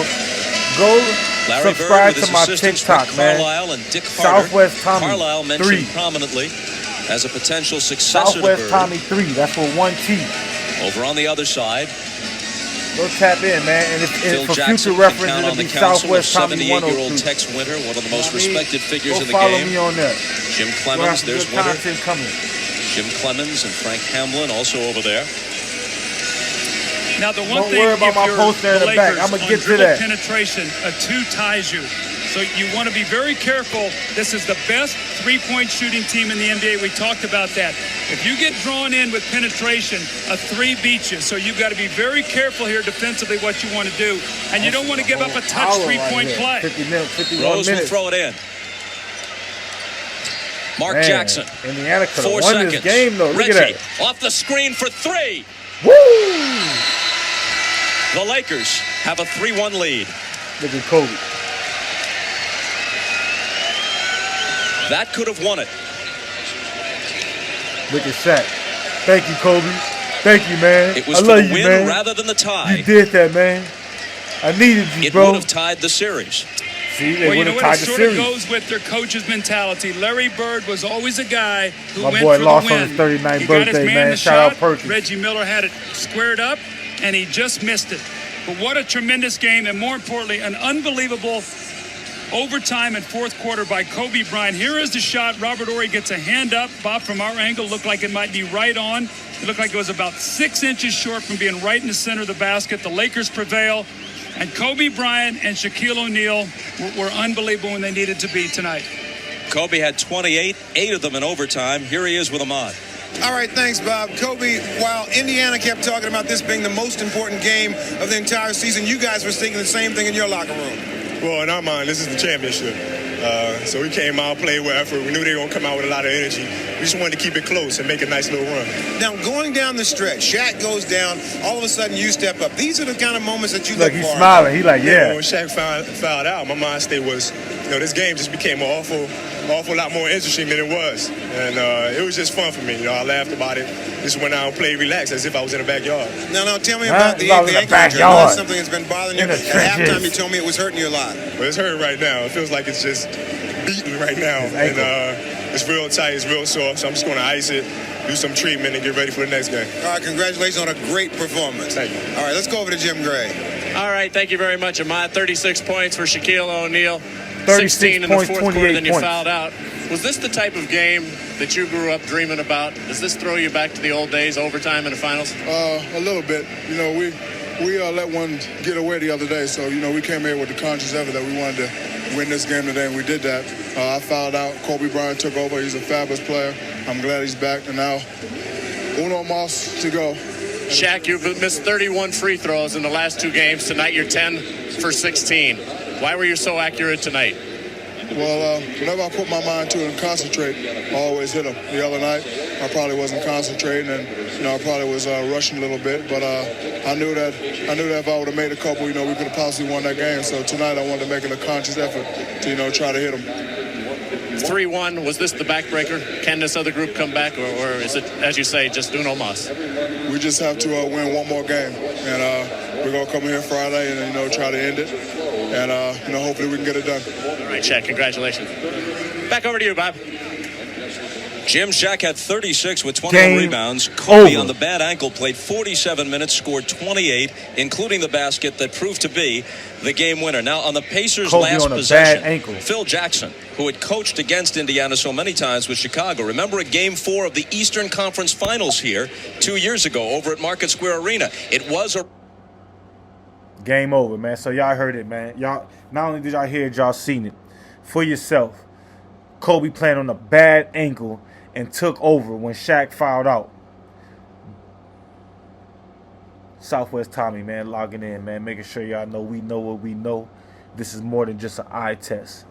go Larry subscribe Bird with to my his assistants TikTok, Rick man. Carlisle and Dick Carter. Southwest Tommy Carlisle mentioned 3. prominently as a potential successor Southwest to Bird. Tommy 3. That's with 1 T. Over on the other side, Go tap in, man. And if Phil for Jackson future reference, can count it'll on the be counsel of Southwest Tommy 78-year-old 102. Tex Winter, one of the most You know what I mean? respected figures Go in the follow game. me on there. Jim We'll Clemens, have some there's good Winter. content coming. Jim Clemens and Frank Hamlin also over there. Now the one Don't thing, worry about if my you're poster in the back. Lakers, I'ma on get to dribble that. penetration, a 2 ties you. So you want to be very careful. This is the best 3-point shooting team in the NBA. We talked about that. If you get drawn in with penetration, a 3 beats you. So you've got to be very careful here defensively what you want to do. And you don't want to give up a touch 3-point play. 51 Rose will minutes. throw it in. Mark Man, Jackson. Indiana could 4 have won seconds. this game, though. Look Reggie at that. off the screen for 3. Woo! The Lakers have a 3-1 lead. Look at Kobe. That could have won it. Look at Shaq. Thank you, Kobe. Thank you, man. It was I for love the you, win man. rather than the tie. You did that, man. I needed you, It bro. would have tied the series. See, they Well, you would know have what? tied It the sort of series. goes with their coach's mentality. Larry Bird was always a guy who My went boy for lost the on win. his 39th He got his birthday, man man. the Shout out shot. Perkins. Reggie Miller had it squared up, and he just missed it. But what a tremendous game, and more importantly, an unbelievable overtime and fourth quarter by Kobe Bryant. Here is the shot. Robert Horry gets a hand up. Bob, from our angle, looked like it might be right on. It looked like it was about 6 inches short from being right in the center of the basket. The Lakers prevail. And Kobe Bryant and Shaquille O'Neal were unbelievable when they needed to be tonight. Kobe had 28, 8 of them in overtime. Here he is with Ahmad. All right, thanks, Bob. Kobe, while Indiana kept talking about this being the most important game of the entire season, you guys were thinking the same thing in your locker room. Well, in our mind, this is the championship. So we came out, played with effort. We knew they were going to come out with a lot of energy. We just wanted to keep it close and make a nice little run. Now, going down the stretch, Shaq goes down, all of a sudden you step up. These are the kind of moments that you look for. He's smiling. He like, yeah. When Shaq fouled out, my mind state was, this game just became an awful lot more interesting than it was. And it was just fun for me. I laughed about it. Just went out and played relaxed as if I was in the backyard. Now, tell me about the ankle injury. That's something that's been bothering you. At halftime, you told me it was hurting you a lot. Well, it's hurting right now. It feels like it's just beating right now. And it's real tight. It's real sore. So I'm just going to ice it, do some treatment, and get ready for the next game. All right, congratulations on a great performance. Thank you. All right, let's go over to Jim Gray. All right, thank you very much, Ahmad. 36 points for Shaquille O'Neal. 16 in the fourth quarter, then you fouled out. Was this the type of game that you grew up dreaming about? Does this throw you back to the old days, overtime in the finals? A little bit. We let one get away the other day, so, we came here with the conscious effort that we wanted to win this game today, and we did that. I fouled out. Kobe Bryant took over. He's a fabulous player. I'm glad he's back, and now uno más to go. Shaq, you've missed 31 free throws in the last 2 games. Tonight you're 10 for 16. Why were you so accurate tonight? Well, whenever I put my mind to it and concentrate, I always hit them. The other night, I probably wasn't concentrating, and I probably was rushing a little bit. But I knew that if I would have made a couple, we could have possibly won that game. So tonight, I wanted to make it a conscious effort to try to hit them. 3-1. Was this the backbreaker? Can this other group come back, or is it, as you say, just uno más? We just have to win one more game, and we're gonna come here Friday and try to end it. and hopefully we can get it done. All right, Shaq, congratulations. Back over to you, Bob. Jim, SHAQ had 36 with 21 rebounds. Kobe on the bad ankle played 47 minutes, scored 28, including the basket that proved to be the game winner. Now, on the Pacers' last possession, Phil Jackson, who had coached against Indiana so many times with Chicago, remember a Game 4 of the Eastern Conference Finals here 2 years ago over at Market Square Arena. It was a game over, man. So y'all heard it, man. Y'all, not only did y'all hear it, y'all seen it for yourself. Kobe playing on a bad ankle and took over when SHAQ fouled out. Southwest Tommy, man, logging in, man, making sure y'all know we know what we know. This is more than just an eye test.